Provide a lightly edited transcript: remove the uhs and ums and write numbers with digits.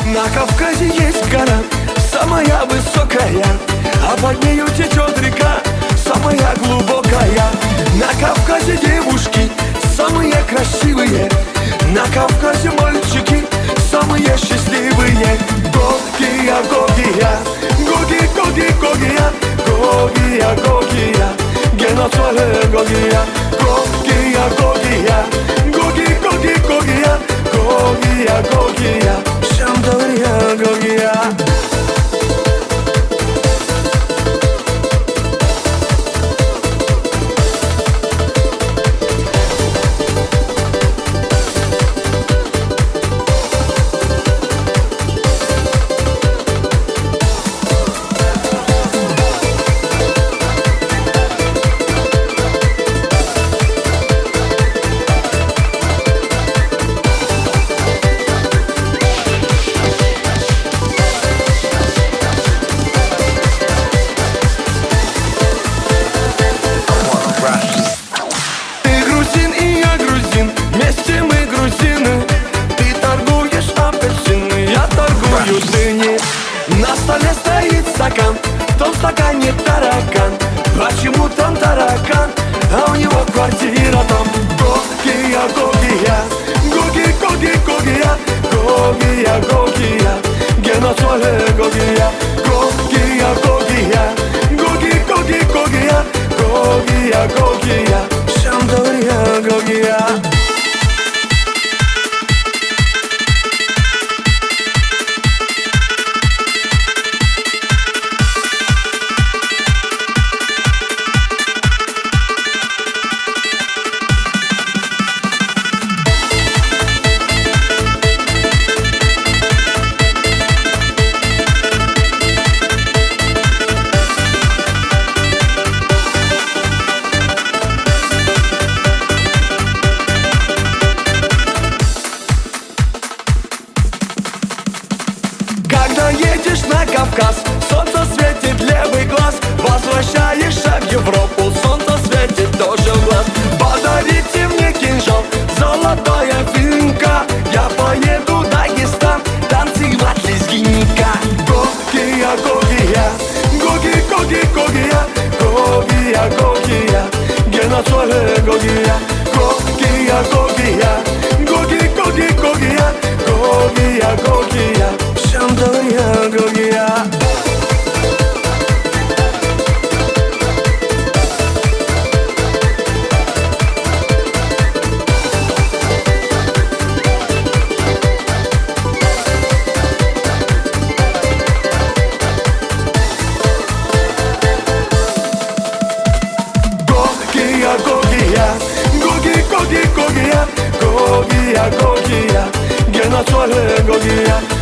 На Кавказе есть гора, самая высокая, а под нею течет река, самая глубокая. На Кавказе девушки самые красивые, на Кавказе мальчики самые счастливые. Гогия, Гогия, Гоги, Гоги, Гогия, Гогия, Гогия, Геноцвале Гогия, Гогия, Гогия, Гоги, Гоги, Гогия, Гогия, Гогия, Шамдория, Гогия. Вместе мы грузины, ты торгуешь апельсины, я торгую дыни. На столе стоит стакан, в том стакане таракан. Почему там таракан, а у него квартира там? Гогия, Гогия, Гоги, Гоги, Гогия, Гогия, Гогия, Геноцвале Гогия, Гогия, Гогия, Гоги, Гоги, Гогия, Гогия, Гогия, Шамдория, Гогия. Когда едешь на Кавказ, солнце светит левый глаз. Возвращаешься в Европу, солнце светит тоже в глаз. Подарите мне кинжал, золотая финка, я поеду в Дагестан танцевать лезгинника. Гогия, Гогия, Гоги, Гоги, Гогия, Гогия, Гогия, Геноцвале Гогия, Гогия, Гогия, Гоги, Гоги, Гогия, Гогия, Гогия, Шамдория, Гогия. Гогия, Гогия, Гоги, Гоги, Гогия, Гогия, Гогия, Геноцвале Гогия.